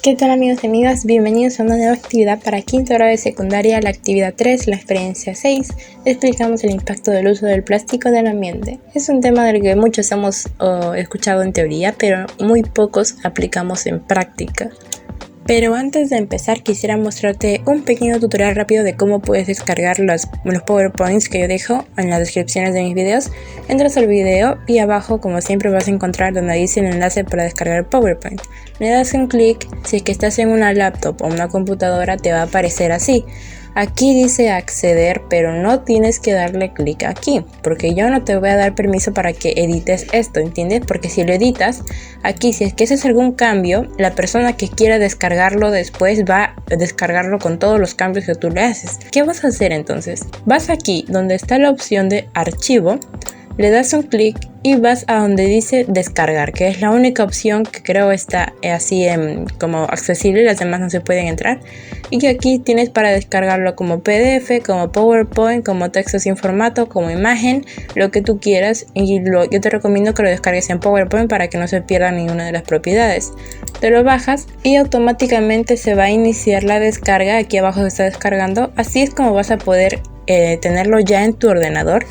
¿Qué tal amigos y amigas? Bienvenidos a una nueva actividad para quinto grado de secundaria, la actividad 3, la experiencia 6. Explicamos el impacto del uso del plástico en el ambiente. Es un tema del que muchos hemos escuchado en teoría, pero muy pocos aplicamos en práctica. Pero antes de empezar quisiera mostrarte un pequeño tutorial rápido de cómo puedes descargar los PowerPoints que yo dejo en las descripciones de mis videos. Entras al video y abajo, como siempre, vas a encontrar donde dice el enlace para descargar el PowerPoint. Le das un clic. Si es que estás en una laptop o una computadora te va a aparecer así. Aquí dice acceder, pero no tienes que darle clic aquí, porque yo no te voy a dar permiso para que edites esto, ¿entiendes? Porque si lo editas, aquí si es que haces algún cambio, la persona que quiera descargarlo después va a descargarlo con todos los cambios que tú le haces. ¿Qué vas a hacer entonces? Vas aquí donde está la opción de archivo, le das un clic y vas a donde dice descargar, que es la única opción que creo está así como accesible, las demás no se pueden entrar, y que aquí tienes para descargarlo como PDF, como PowerPoint, como texto sin formato, como imagen, lo que tú quieras, y yo te recomiendo que lo descargues en PowerPoint para que no se pierda ninguna de las propiedades. Te lo bajas y automáticamente se va a iniciar la descarga. Aquí abajo se está descargando. Así es como vas a poder tenerlo ya en tu ordenador.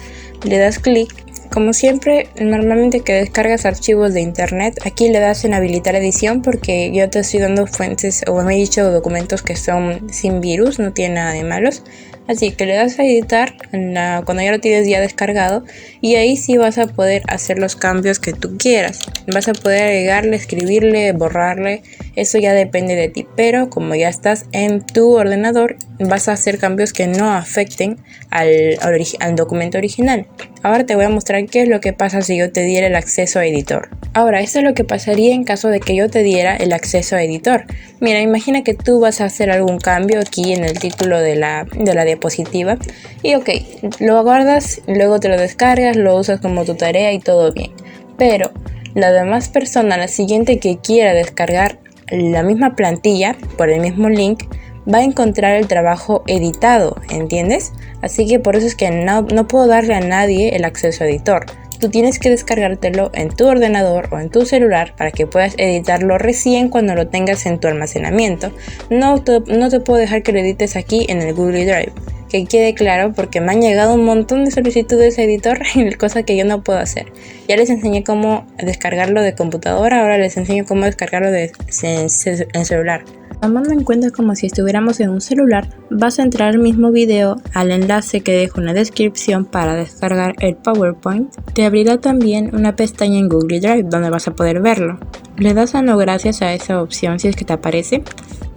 Le das clic. Como siempre, normalmente que descargas archivos de internet, aquí le das en habilitar edición porque yo te estoy dando fuentes o me he dicho documentos que son sin virus, no tiene nada de malos. Así que le das a editar cuando ya lo tienes ya descargado y ahí sí vas a poder hacer los cambios que tú quieras. Vas a poder agregarle, escribirle, borrarle, eso ya depende de ti. Pero como ya estás en tu ordenador, vas a hacer cambios que no afecten al documento original. Ahora te voy a mostrar qué es lo que pasa si yo te diera el acceso a editor. Ahora, esto es lo que pasaría en caso de que yo te diera el acceso a editor. Mira, imagina que tú vas a hacer algún cambio aquí en el título de la diapositiva y ok, lo guardas, luego te lo descargas, lo usas como tu tarea y todo bien. Pero la demás persona, la siguiente que quiera descargar la misma plantilla por el mismo link, va a encontrar el trabajo editado, ¿entiendes? Así que por eso es que no puedo darle a nadie el acceso a editor. Tú tienes que descargártelo en tu ordenador o en tu celular para que puedas editarlo recién cuando lo tengas en tu almacenamiento. No te puedo dejar que lo edites aquí en el Google Drive. Que quede claro porque me han llegado un montón de solicitudes de editor, cosa que yo no puedo hacer. Ya les enseñé cómo descargarlo de computadora, ahora les enseño cómo descargarlo en celular. Tomando en cuenta como si estuviéramos en un celular, vas a entrar al mismo video al enlace que dejo en la descripción para descargar el PowerPoint. Te abrirá también una pestaña en Google Drive donde vas a poder verlo. Le das a no gracias a esa opción si es que te aparece.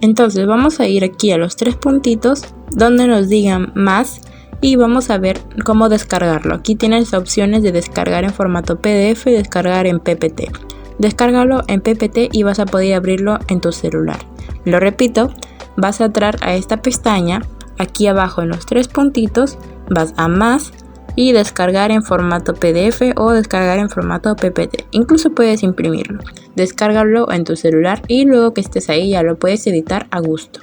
Entonces vamos a ir aquí a los tres puntitos donde nos digan más y vamos a ver cómo descargarlo. Aquí tienes opciones de descargar en formato PDF y descargar en PPT. Descárgalo en PPT y vas a poder abrirlo en tu celular. Lo repito, vas a entrar a esta pestaña, aquí abajo en los tres puntitos, vas a más y descargar en formato PDF o descargar en formato PPT. Incluso puedes imprimirlo. Descárgalo en tu celular y luego que estés ahí ya lo puedes editar a gusto.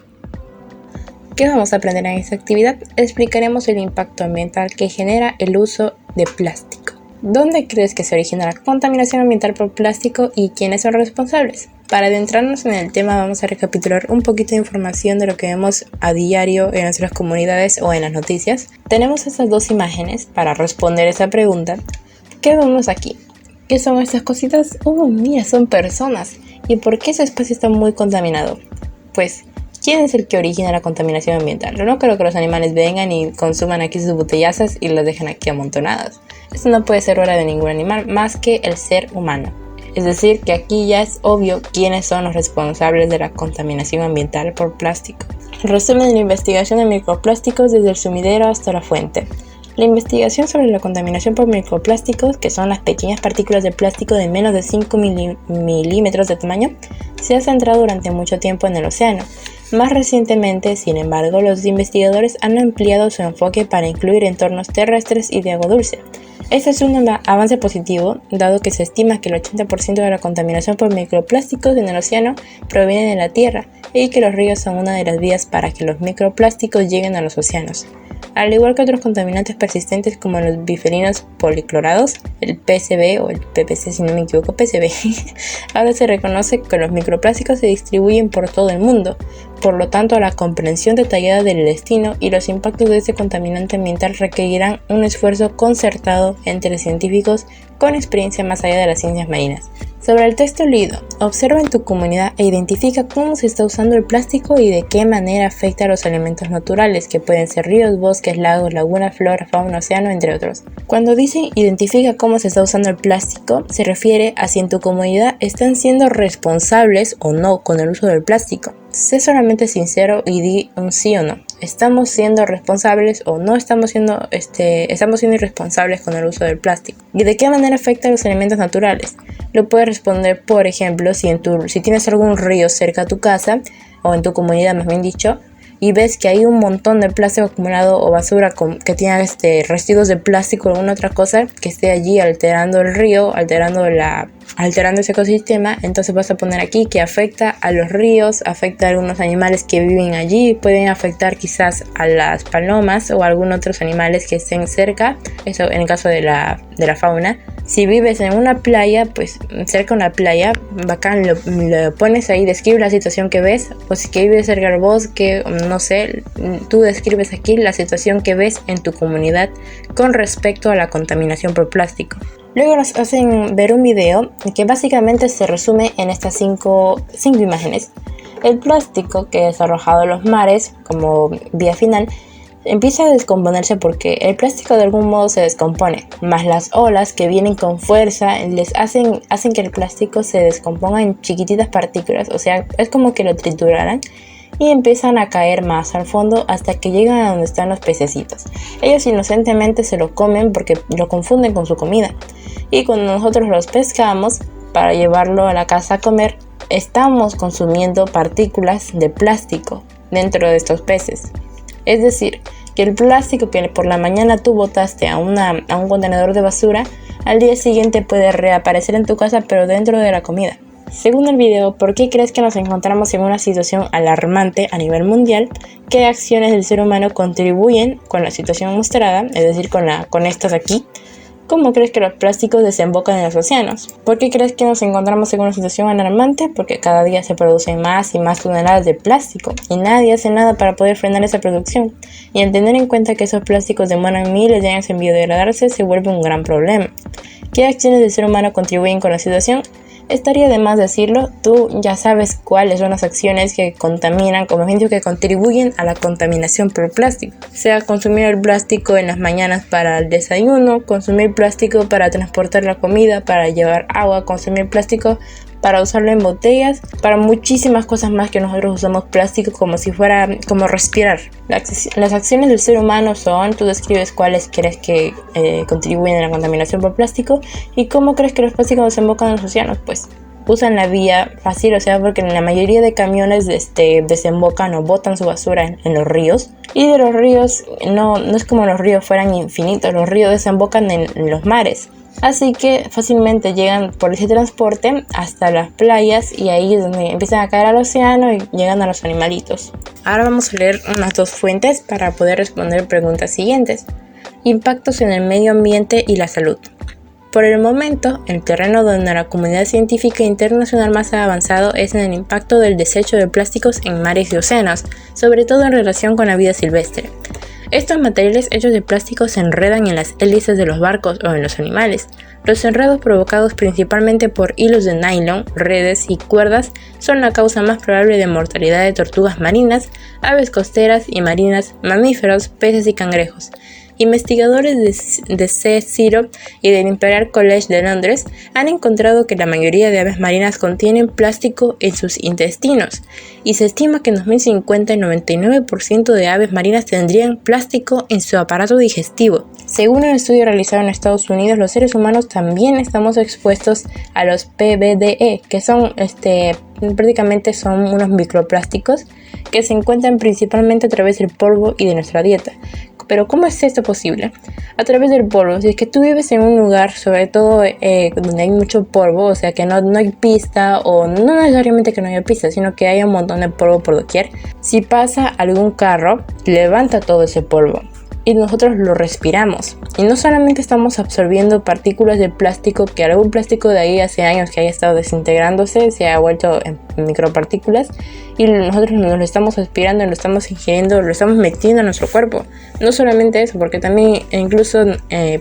¿Qué vamos a aprender en esta actividad? Explicaremos el impacto ambiental que genera el uso de plástico. ¿Dónde crees que se origina la contaminación ambiental por plástico y quiénes son los responsables? Para adentrarnos en el tema vamos a recapitular un poquito de información de lo que vemos a diario en nuestras comunidades o en las noticias. Tenemos estas dos imágenes para responder esa pregunta. ¿Qué vemos aquí? ¿Qué son estas cositas? Oh, mira, son personas. ¿Y por qué ese espacio está muy contaminado? Pues, ¿quién es el que origina la contaminación ambiental? No creo que los animales vengan y consuman aquí sus botellazas y las dejen aquí amontonadas. Esto no puede ser obra de ningún animal más que el ser humano. Es decir, que aquí ya es obvio quiénes son los responsables de la contaminación ambiental por plástico. Resumen de la investigación de microplásticos desde el sumidero hasta la fuente. La investigación sobre la contaminación por microplásticos, que son las pequeñas partículas de plástico de menos de 5 milímetros de tamaño, se ha centrado durante mucho tiempo en el océano. Más recientemente, sin embargo, los investigadores han ampliado su enfoque para incluir entornos terrestres y de agua dulce. Este es un avance positivo, dado que se estima que el 80% de la contaminación por microplásticos en el océano proviene de la Tierra y que los ríos son una de las vías para que los microplásticos lleguen a los océanos. Al igual que otros contaminantes persistentes como los bifenilos policlorados, el PCB o el PPC si no me equivoco, PCB, ahora se reconoce que los microplásticos se distribuyen por todo el mundo. Por lo tanto, la comprensión detallada del destino y los impactos de este contaminante ambiental requerirán un esfuerzo concertado entre científicos con experiencia más allá de las ciencias marinas. Sobre el texto leído, observa en tu comunidad e identifica cómo se está usando el plástico y de qué manera afecta a los elementos naturales, que pueden ser ríos, bosques, lagos, lagunas, flora, fauna, océano, entre otros. Cuando dice identifica cómo se está usando el plástico, se refiere a si en tu comunidad están siendo responsables o no con el uso del plástico. Sé solamente sincero y di un sí o no. ¿Estamos siendo responsables o no estamos siendo irresponsables con el uso del plástico? ¿Y de qué manera afecta a los elementos naturales? Lo puedes responder, por ejemplo, si tienes algún río cerca a tu casa, o en tu comunidad más bien dicho, y ves que hay un montón de plástico acumulado o basura que tiene residuos de plástico o alguna otra cosa que esté allí alterando el río, alterando ese ecosistema, entonces vas a poner aquí que afecta a los ríos, afecta a algunos animales que viven allí, pueden afectar quizás a las palomas o a algunos otros animales que estén cerca, eso en el caso de la fauna. Si vives en una playa, pues cerca de una playa, bacán, lo pones ahí, describe la situación que ves, o si que vives cerca del bosque, no sé, tú describes aquí la situación que ves en tu comunidad con respecto a la contaminación por plástico. Luego nos hacen ver un video que básicamente se resume en estas cinco imágenes. El plástico que es arrojado a los mares como vía final empieza a descomponerse porque el plástico de algún modo se descompone, más las olas que vienen con fuerza les hacen que el plástico se descomponga en chiquititas partículas, o sea, es como que lo trituraran y empiezan a caer más al fondo hasta que llegan a donde están los pececitos. Ellos inocentemente se lo comen porque lo confunden con su comida. Y cuando nosotros los pescamos para llevarlo a la casa a comer, estamos consumiendo partículas de plástico dentro de estos peces. Es decir, que el plástico que por la mañana tú botaste a un contenedor de basura, al día siguiente puede reaparecer en tu casa pero dentro de la comida. Según el video, ¿por qué crees que nos encontramos en una situación alarmante a nivel mundial? ¿Qué acciones del ser humano contribuyen con la situación mostrada, es decir, con estas aquí? ¿Cómo crees que los plásticos desembocan en los océanos? ¿Por qué crees que nos encontramos en una situación alarmante? Porque cada día se producen más y más toneladas de plástico y nadie hace nada para poder frenar esa producción. Y al tener en cuenta que esos plásticos demoran miles de años en biodegradarse, se vuelve un gran problema. ¿Qué acciones del ser humano contribuyen con la situación? Estaría de más decirlo, tú ya sabes cuáles son las acciones que contaminan, como ejemplo que contribuyen a la contaminación por plástico. Sea consumir el plástico en las mañanas para el desayuno, consumir plástico para transportar la comida, para llevar agua, consumir plástico para usarlo en botellas, para muchísimas cosas más que nosotros usamos plástico como si fuera como respirar. Las acciones del ser humano son, tú describes cuáles crees que contribuyen a la contaminación por plástico y cómo crees que los plásticos desembocan en los océanos. Pues usan la vía fácil, o sea, porque en la mayoría de camiones desembocan o botan su basura en los ríos. Y de los ríos, no es como los ríos fueran infinitos, los ríos desembocan en los mares. Así que fácilmente llegan por ese transporte hasta las playas y ahí es donde empiezan a caer al océano y llegan a los animalitos. Ahora vamos a leer unas dos fuentes para poder responder preguntas siguientes. Impactos en el medio ambiente y la salud. Por el momento, el terreno donde la comunidad científica internacional más ha avanzado es en el impacto del desecho de plásticos en mares y océanos, sobre todo en relación con la vida silvestre. Estos materiales hechos de plástico se enredan en las hélices de los barcos o en los animales. Los enredos provocados principalmente por hilos de nylon, redes y cuerdas son la causa más probable de mortalidad de tortugas marinas, aves costeras y marinas, mamíferos, peces y cangrejos. Investigadores de Sea-Zero y del Imperial College de Londres han encontrado que la mayoría de aves marinas contienen plástico en sus intestinos y se estima que en 2050 el 99% de aves marinas tendrían plástico en su aparato digestivo. Según un estudio realizado en Estados Unidos, los seres humanos también estamos expuestos a los PBDE, que son prácticamente son unos microplásticos que se encuentran principalmente a través del polvo y de nuestra dieta. Pero ¿cómo es esto posible? A través del polvo. Si es que tú vives en un lugar, sobre todo donde hay mucho polvo, o sea que no hay pista, o no necesariamente que no haya pista, sino que hay un montón de polvo por doquier. Si pasa algún carro, levanta todo ese polvo. y nosotros lo respiramos. Y no solamente estamos absorbiendo partículas de plástico, que algún plástico de ahí hace años que haya estado desintegrándose, se ha vuelto en micropartículas, y nosotros nos lo estamos respirando, lo estamos ingiriendo, lo estamos metiendo en nuestro cuerpo. No solamente eso, porque también incluso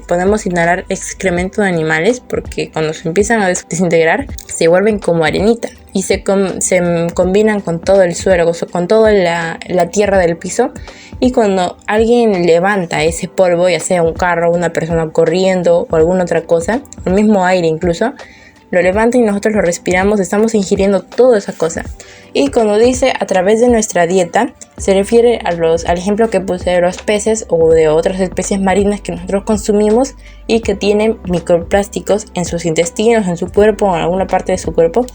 podemos inhalar excremento de animales, porque cuando se empiezan a desintegrar se vuelven como arenita y se combinan con todo el suelo, con toda la tierra del piso. Y cuando alguien levanta ese polvo, ya sea un carro, una persona corriendo o alguna otra cosa, el mismo aire incluso, lo levanta y nosotros lo respiramos, estamos ingiriendo toda esa cosa. Y cuando dice a través de nuestra dieta, se refiere al ejemplo que puse de los peces o de otras especies marinas que nosotros consumimos y que tienen microplásticos en sus intestinos, en su cuerpo o en alguna parte de su cuerpo.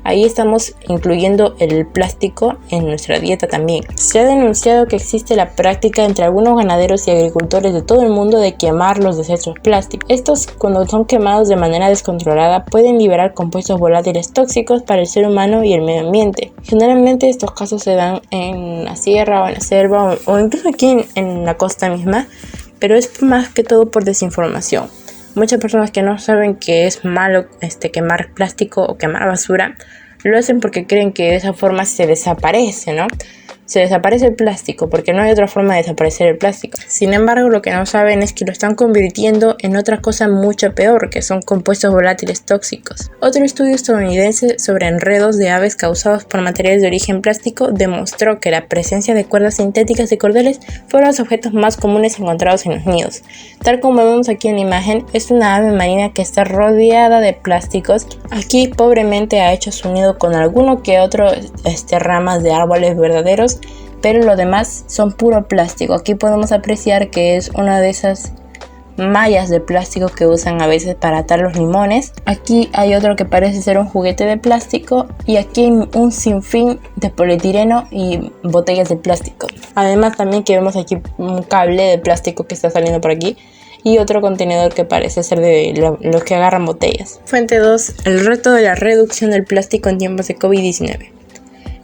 Ahí estamos incluyendo el plástico en nuestra dieta también. Se ha denunciado que existe la práctica entre algunos ganaderos y agricultores de todo el mundo de quemar los desechos plásticos. Estos, cuando son quemados de manera descontrolada, pueden liberar compuestos volátiles tóxicos para el ser humano y el medio ambiente. Generalmente estos casos se dan en la sierra o en la selva o incluso aquí en la costa misma, pero es más que todo por desinformación. Muchas personas que no saben que es malo quemar plástico o quemar basura, lo hacen porque creen que de esa forma se desaparece, ¿no? Se desaparece el plástico porque no hay otra forma de desaparecer el plástico. Sin embargo, lo que no saben es que lo están convirtiendo en otra cosa mucho peor, que son compuestos volátiles tóxicos. Otro estudio estadounidense sobre enredos de aves causados por materiales de origen plástico demostró que la presencia de cuerdas sintéticas de cordeles fueron los objetos más comunes encontrados en los nidos. Tal como vemos aquí en la imagen, es una ave marina que está rodeada de plásticos. Aquí pobremente ha hecho su nido con alguno que otro ramas de árboles verdaderos, pero lo demás son puro plástico. Aquí podemos apreciar que es una de esas mallas de plástico que usan a veces para atar los limones. Aquí hay otro que parece ser un juguete de plástico y aquí hay un sinfín de polietileno y botellas de plástico. Además también que vemos aquí un cable de plástico que está saliendo por aquí y otro contenedor que parece ser de los que agarran botellas. Fuente 2. El reto de la reducción del plástico en tiempos de COVID-19.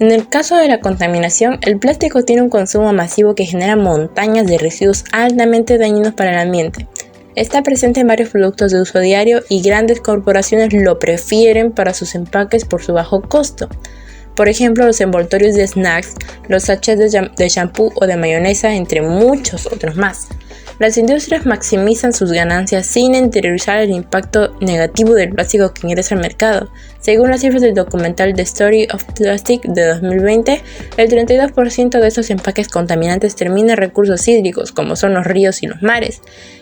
En el caso de la contaminación, el plástico tiene un consumo masivo que genera montañas de residuos altamente dañinos para el ambiente. Está presente en varios productos de uso diario y grandes corporaciones lo prefieren para sus empaques por su bajo costo. Por ejemplo, los envoltorios de snacks, los sachets de shampoo o de mayonesa, entre muchos otros más. Las industrias maximizan sus ganancias sin interiorizar el impacto negativo del plástico que ingresa al mercado. Según las cifras del documental The Story of Plastic de 2020, el 32% de estos empaques contaminantes termina en recursos hídricos, como son los ríos y los mares,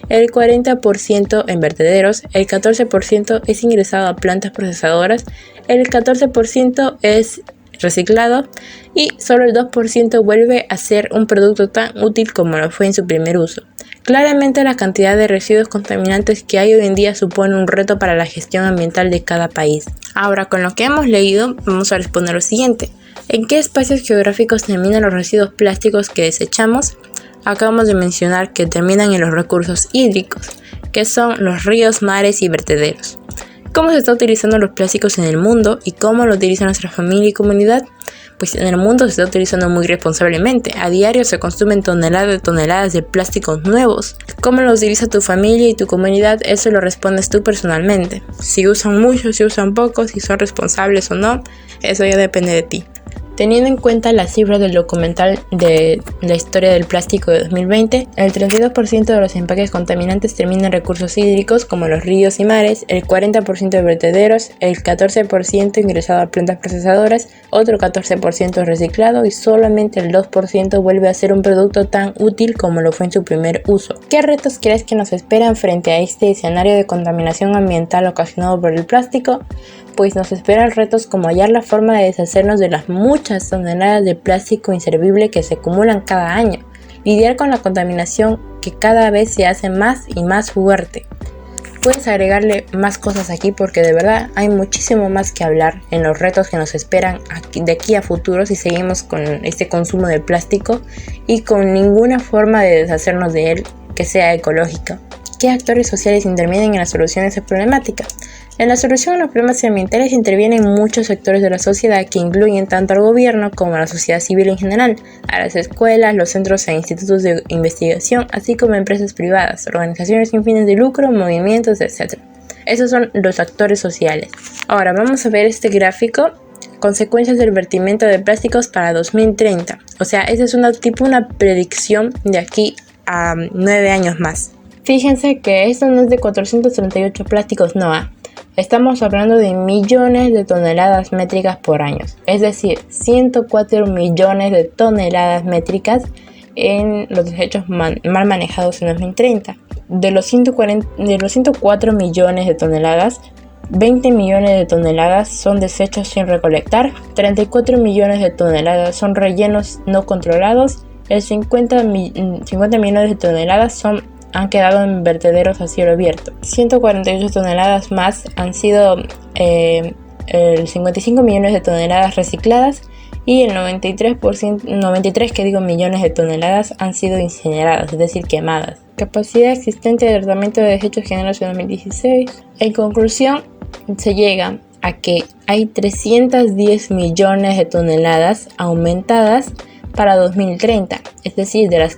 el 40% en vertederos, el 14% es ingresado a plantas procesadoras, el 14% es reciclado y solo el 2% vuelve a ser un producto tan útil como lo fue en su primer uso. Claramente la cantidad de residuos contaminantes que hay hoy en día supone un reto para la gestión ambiental de cada país. Ahora, con lo que hemos leído, vamos a responder lo siguiente. ¿En qué espacios geográficos terminan los residuos plásticos que desechamos? Acabamos de mencionar que terminan en los recursos hídricos, que son los ríos, mares y vertederos. ¿Cómo se está utilizando los plásticos en el mundo y cómo lo utiliza nuestra familia y comunidad? Pues en el mundo se está utilizando muy responsablemente. A diario se consumen toneladas de plásticos nuevos. ¿Cómo lo utiliza tu familia y tu comunidad? Eso lo respondes tú personalmente. Si usan mucho, si usan poco, si son responsables o no, eso ya depende de ti. Teniendo en cuenta las cifras del documental de la historia del plástico de 2020, el 32% de los empaques contaminantes terminan en recursos hídricos como los ríos y mares, el 40% de vertederos, el 14% ingresado a plantas procesadoras, otro 14% reciclado y solamente el 2% vuelve a ser un producto tan útil como lo fue en su primer uso. ¿Qué retos crees que nos esperan frente a este escenario de contaminación ambiental ocasionado por el plástico? Pues nos esperan retos como hallar la forma de deshacernos de las muchas toneladas de plástico inservible que se acumulan cada año, lidiar con la contaminación que cada vez se hace más y más fuerte. Puedes agregarle más cosas aquí porque de verdad hay muchísimo más que hablar en los retos que nos esperan de aquí a futuro si seguimos con este consumo de plástico y con ninguna forma de deshacernos de él que sea ecológica. ¿Qué actores sociales intervienen en la solución de esa problemática? En la solución a los problemas ambientales intervienen muchos sectores de la sociedad que incluyen tanto al gobierno como a la sociedad civil en general, a las escuelas, los centros e institutos de investigación, así como empresas privadas, organizaciones sin fines de lucro, movimientos, etc. Esos son los actores sociales. Ahora vamos a ver este gráfico, consecuencias del vertimiento de plásticos para 2030. O sea, esa es una predicción de aquí a 9 años más. Fíjense que esto no es de 438 plásticos, no. Estamos hablando de millones de toneladas métricas por año, es decir, 104 millones de toneladas métricas en los desechos mal manejados en 2030. De los 104 millones de toneladas, 20 millones de toneladas son desechos sin recolectar, 34 millones de toneladas son rellenos no controlados, el 50 millones de toneladas han quedado en vertederos a cielo abierto. 148 toneladas más han sido 55 millones de toneladas recicladas y el 93 millones de toneladas han sido incineradas, es decir, quemadas. Capacidad existente de tratamiento de desechos generados en 2016. En conclusión, se llega a que hay 310 millones de toneladas aumentadas para 2030, es decir, de las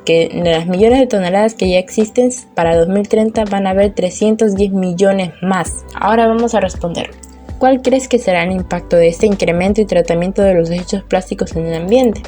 millones de toneladas que ya existen, para 2030 van a haber 310 millones más. Ahora vamos a responder. ¿Cuál crees que será el impacto de este incremento y tratamiento de los desechos plásticos en el ambiente?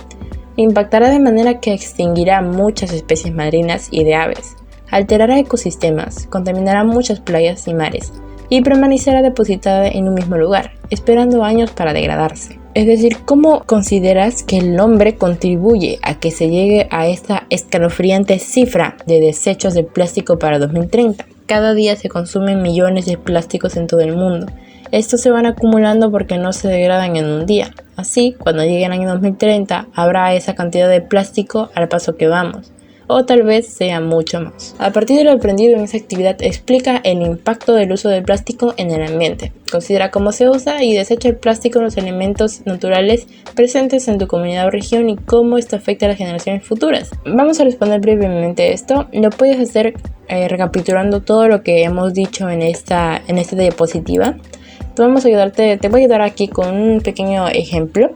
Impactará de manera que extinguirá muchas especies marinas y de aves, alterará ecosistemas, contaminará muchas playas y mares, y permanecerá depositada en un mismo lugar, esperando años para degradarse. Es decir, ¿cómo consideras que el hombre contribuye a que se llegue a esta escalofriante cifra de desechos de plástico para 2030? Cada día se consumen millones de plásticos en todo el mundo. Estos se van acumulando porque no se degradan en un día. Así, cuando llegue el año 2030, habrá esa cantidad de plástico al paso que vamos. O tal vez sea mucho más. A partir de lo aprendido en esta actividad, explica el impacto del uso del plástico en el ambiente. Considera cómo se usa y desecha el plástico en los elementos naturales presentes en tu comunidad o región y cómo esto afecta a las generaciones futuras. Vamos a responder brevemente esto. Lo puedes hacer recapitulando todo lo que hemos dicho en esta diapositiva. Te voy a ayudar aquí con un pequeño ejemplo.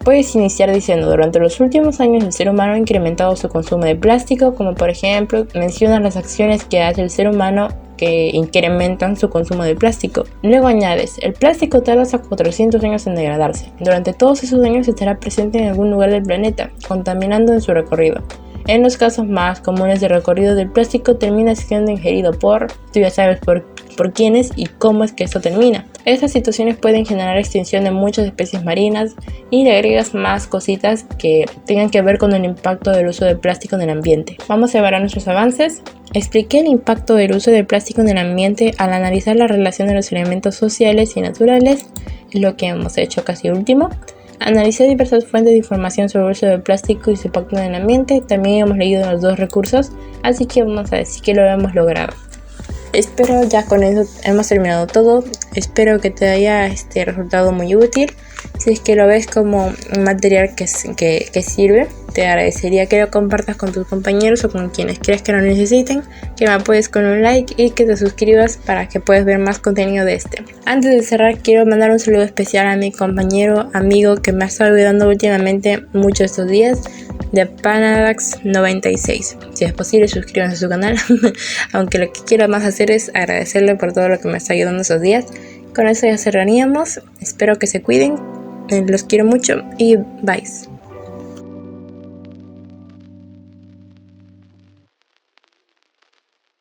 Puedes iniciar diciendo: durante los últimos años el ser humano ha incrementado su consumo de plástico, como por ejemplo, mencionas las acciones que hace el ser humano que incrementan su consumo de plástico. Luego añades: el plástico tarda hasta 400 años en degradarse. Durante todos esos años estará presente en algún lugar del planeta, contaminando en su recorrido. En los casos más comunes de recorrido del plástico termina siendo ingerido tú ya sabes por quiénes y cómo es que esto termina. Estas situaciones pueden generar extinción de muchas especies marinas y le agregas más cositas que tengan que ver con el impacto del uso del plástico en el ambiente. Vamos a evaluar nuestros avances. Expliqué el impacto del uso del plástico en el ambiente al analizar la relación de los elementos sociales y naturales, es lo que hemos hecho casi último. Analicé diversas fuentes de información sobre el uso del plástico y su impacto en el ambiente. También hemos leído los dos recursos, así que vamos a decir que lo hemos logrado. Espero ya con eso hemos terminado todo. Espero que te haya resultado muy útil. Si es que lo ves como un material que sirve, te agradecería que lo compartas con tus compañeros o con quienes creas que lo necesiten, que me apoyes con un like y que te suscribas para que puedas ver más contenido de este. Antes de cerrar, quiero mandar un saludo especial a mi compañero, amigo que me ha estado ayudando últimamente mucho estos días, de Panadax96. Si es posible, suscríbanse a su canal, aunque lo que quiero más hacer es agradecerle por todo lo que me está ayudando estos días. Con eso ya cerraríamos. Espero que se cuiden, los quiero mucho y bye.